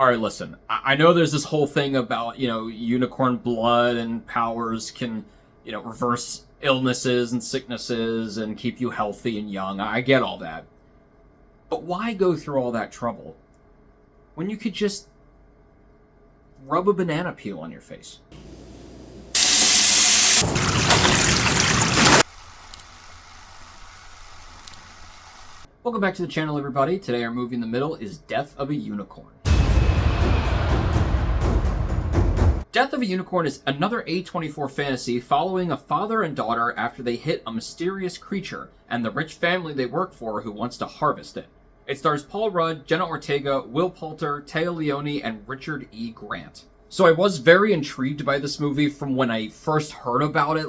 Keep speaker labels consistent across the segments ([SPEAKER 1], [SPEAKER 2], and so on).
[SPEAKER 1] All right, listen. I know there's this whole thing about, unicorn blood and powers can, reverse illnesses and sicknesses and keep you healthy and young. I get all that. But why go through all that trouble when you could just rub a banana peel on your face? Welcome back to the channel, everybody. Today our movie in the middle is Death of a Unicorn. Death of a Unicorn is another A24 fantasy following a father and daughter after they hit a mysterious creature and the rich family they work for who wants to harvest it. It stars Paul Rudd, Jenna Ortega, Will Poulter, Leoni, and Richard E. Grant. So I was very intrigued by this movie from when I first heard about it,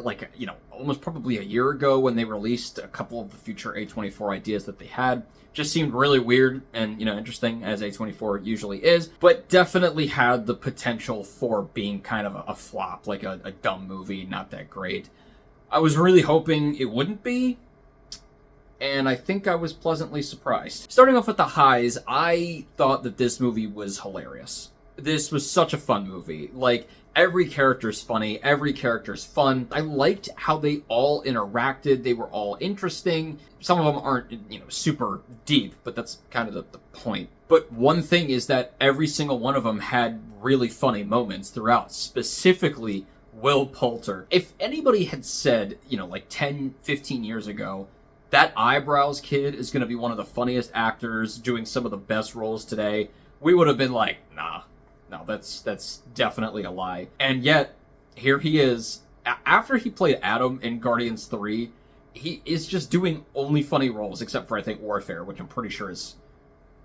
[SPEAKER 1] almost probably a year ago when they released a couple of the future A24 ideas that they had. Just seemed really weird and, interesting, as A24 usually is, but definitely had the potential for being kind of a flop, like a dumb movie, not that great. I was really hoping it wouldn't be, and I think I was pleasantly surprised. Starting off with the highs, I thought that this movie was hilarious. This was such a fun movie. Every character's funny, every character's fun. I liked how they all interacted. They were all interesting. Some of them aren't, super deep, but that's kind of the point. But one thing is that every single one of them had really funny moments throughout, specifically Will Poulter. If anybody had said, 10, 15 years ago, that eyebrows kid is going to be one of the funniest actors doing some of the best roles today, we would have been like, nah. No, that's definitely a lie. And yet, here he is. After he played Adam in Guardians 3, he is just doing only funny roles, except for, I think, Warfare, which I'm pretty sure is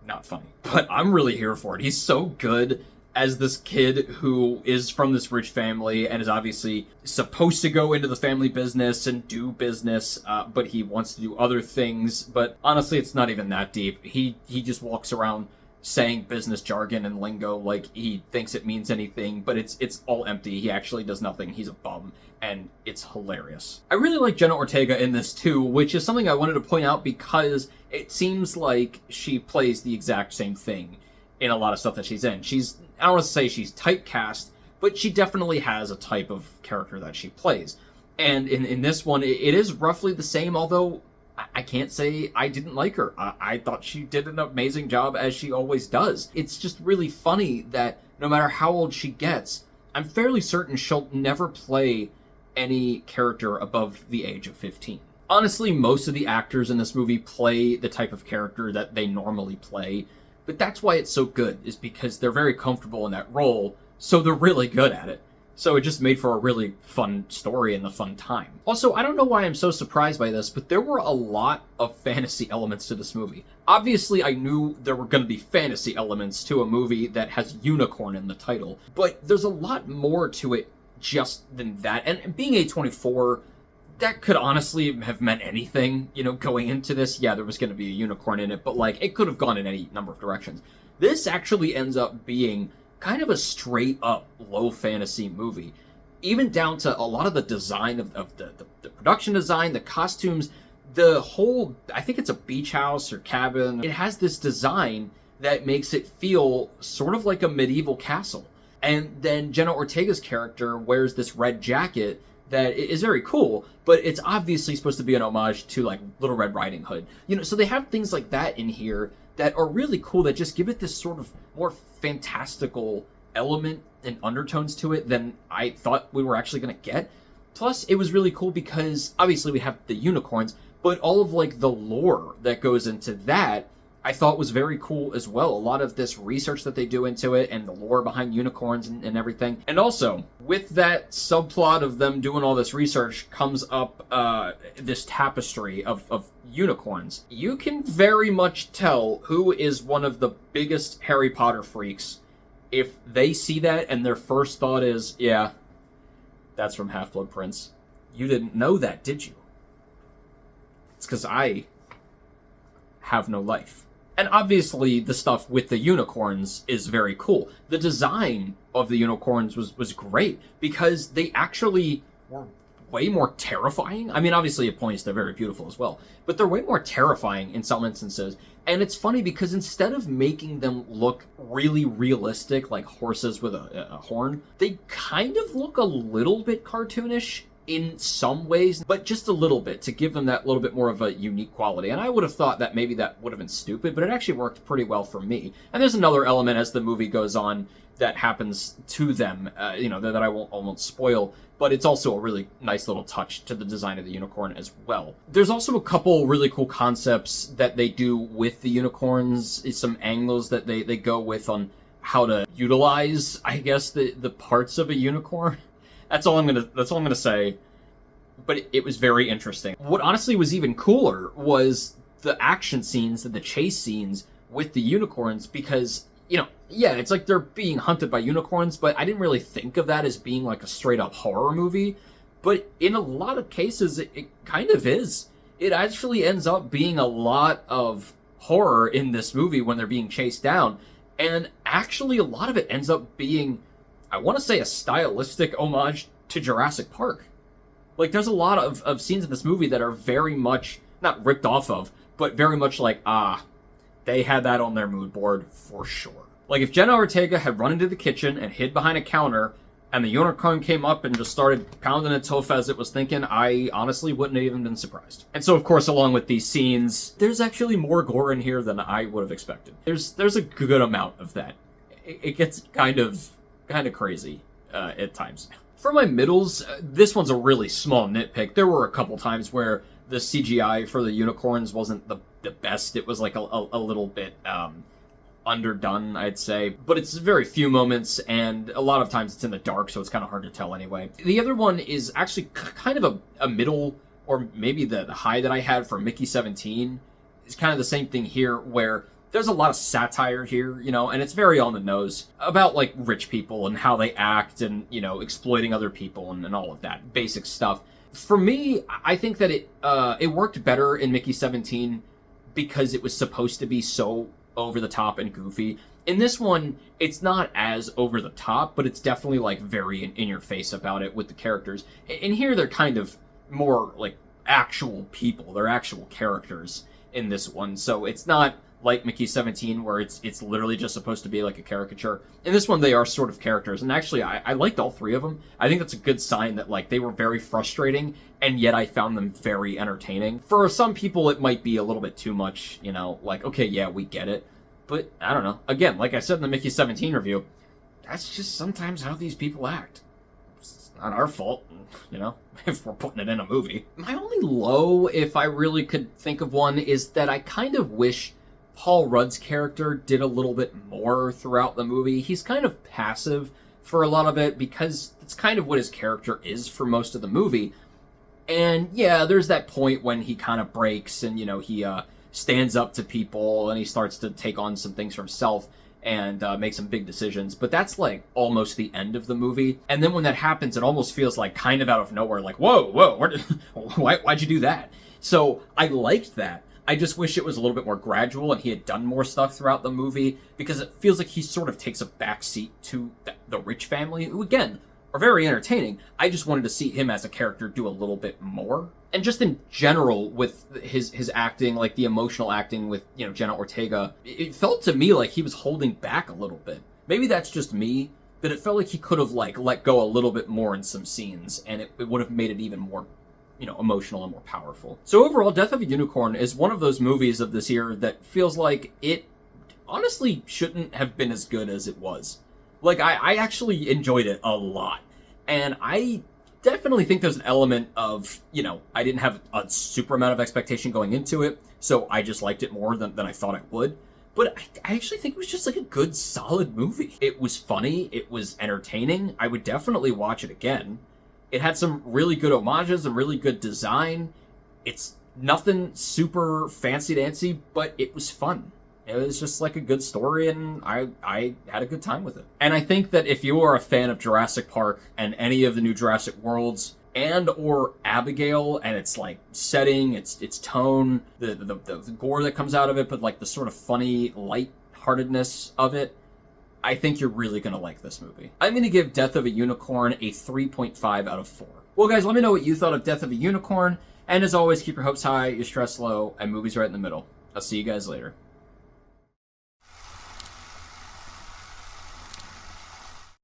[SPEAKER 1] not funny. But I'm really here for it. He's so good as this kid who is from this rich family and is obviously supposed to go into the family business and do business, but he wants to do other things. But honestly, it's not even that deep. He just walks around saying business jargon and lingo like he thinks it means anything, but it's all empty. He actually does nothing. He's a bum, and it's hilarious. I really like Jenna Ortega in this too, which is something I wanted to point out because it seems like she plays the exact same thing in a lot of stuff that she's in. I don't want to say she's typecast, but she definitely has a type of character that she plays. And in this one, it is roughly the same, although I can't say I didn't like her. I thought she did an amazing job, as she always does. It's just really funny that no matter how old she gets, I'm fairly certain she'll never play any character above the age of 15. Honestly, most of the actors in this movie play the type of character that they normally play, but that's why it's so good, is because they're very comfortable in that role, so they're really good at it. So it just made for a really fun story and a fun time. Also, I don't know why I'm so surprised by this, but there were a lot of fantasy elements to this movie. Obviously, I knew there were going to be fantasy elements to a movie that has unicorn in the title, but there's a lot more to it just than that. And being A24, that could honestly have meant anything, going into this. Yeah, there was going to be a unicorn in it, but it could have gone in any number of directions. This actually ends up being kind of a straight-up low fantasy movie, even down to a lot of the design of the production design, the costumes, the whole, I think it's a beach house or cabin. It has this design that makes it feel sort of like a medieval castle. And then Jenna Ortega's character wears this red jacket that is very cool, but it's obviously supposed to be an homage to Little Red Riding Hood. So they have things like that in here that are really cool, that just give it this sort of more fantastical element and undertones to it than I thought we were actually going to get. Plus, it was really cool because obviously we have the unicorns, but all of the lore that goes into that I thought was very cool as well. A lot of this research that they do into it and the lore behind unicorns and everything. And also, with that subplot of them doing all this research comes up this tapestry of unicorns. You can very much tell who is one of the biggest Harry Potter freaks if they see that and their first thought is, yeah, that's from Half-Blood Prince. You didn't know that, did you? It's because I have no life. And obviously, the stuff with the unicorns is very cool. The design of the unicorns was great because they actually were way more terrifying. I mean, obviously at points they're very beautiful as well, but they're way more terrifying in some instances. And it's funny because instead of making them look really realistic, like horses with a horn, they kind of look a little bit cartoonish in some ways, but just a little bit to give them that little bit more of a unique quality. And I would have thought that maybe that would have been stupid, but it actually worked pretty well for me. And there's another element as the movie goes on that happens to them, that I won't spoil, but it's also a really nice little touch to the design of the unicorn as well. There's also a couple really cool concepts that they do with the unicorns, some angles that they go with on how to utilize, I guess, the parts of a unicorn. That's all I'm gonna say. But it was very interesting. What honestly was even cooler was the action scenes and the chase scenes with the unicorns, because yeah, it's like they're being hunted by unicorns, but I didn't really think of that as being like a straight up horror movie. But in a lot of cases, it kind of is. It actually ends up being a lot of horror in this movie when they're being chased down. And actually, a lot of it ends up being, I want to say, a stylistic homage to Jurassic Park. Like, there's a lot of scenes in this movie that are very much, not ripped off of, but very much like, they had that on their mood board for sure. Like, if Jenna Ortega had run into the kitchen and hid behind a counter, and the unicorn came up and just started pounding its hoof as it was thinking, I honestly wouldn't have even been surprised. And so, of course, along with these scenes, there's actually more gore in here than I would have expected. There's a good amount of that. It gets kind of crazy at times. For my middles, this one's a really small nitpick. There were a couple times where the CGI for the unicorns wasn't the best. It was like a little bit underdone, I'd say. But it's very few moments, and a lot of times it's in the dark, so it's kind of hard to tell anyway. The other one is actually kind of a middle, or maybe the high that I had for Mickey 17. It's kind of the same thing here, where there's a lot of satire here, and it's very on the nose about, like, rich people and how they act and, exploiting other people and all of that basic stuff. For me, I think that it worked better in Mickey 17 because it was supposed to be so over the top and goofy. In this one, it's not as over the top, but it's definitely, like, very in your face about it with the characters. And here they're kind of more, like, actual people. They're actual characters in this one. So it's not like Mickey 17, where it's literally just supposed to be like a caricature. In this one, they are sort of characters, and actually, I liked all three of them. I think that's a good sign that, like, they were very frustrating, and yet I found them very entertaining. For some people, it might be a little bit too much, like, okay, yeah, we get it. But, I don't know. Again, like I said in the Mickey 17 review, that's just sometimes how these people act. It's not our fault, if we're putting it in a movie. My only low, if I really could think of one, is that I kind of wish Paul Rudd's character did a little bit more throughout the movie. He's kind of passive for a lot of it because it's kind of what his character is for most of the movie. And yeah, there's that point when he kind of breaks and, he stands up to people and he starts to take on some things for himself and make some big decisions. But that's like almost the end of the movie. And then when that happens, it almost feels like kind of out of nowhere, like, whoa, why'd you do that? So I liked that. I just wish it was a little bit more gradual and he had done more stuff throughout the movie, because it feels like he sort of takes a backseat to the rich family, who, again, are very entertaining. I just wanted to see him as a character do a little bit more. And just in general with his acting, like the emotional acting with, Jenna Ortega, it felt to me like he was holding back a little bit. Maybe that's just me, but it felt like he could have, like, let go a little bit more in some scenes, and it would have made it even more emotional and more powerful. So overall, Death of a Unicorn is one of those movies of this year that feels like it honestly shouldn't have been as good as it was. Like, I actually enjoyed it a lot. And I definitely think there's an element of, I didn't have a super amount of expectation going into it, so I just liked it more than I thought I would. But I actually think it was just like a good, solid movie. It was funny. It was entertaining. I would definitely watch it again. It had some really good homages and really good design. It's nothing super fancy-dancy, but it was fun. It was just like a good story, and I had a good time with it. And I think that if you are a fan of Jurassic Park and any of the new Jurassic Worlds, and or Abigail and its like setting, its tone, the gore that comes out of it, but like the sort of funny lightheartedness of it, I think you're really going to like this movie. I'm going to give Death of a Unicorn a 3.5 out of 4. Well, guys, let me know what you thought of Death of a Unicorn. And as always, keep your hopes high, your stress low, and movies right in the middle. I'll see you guys later.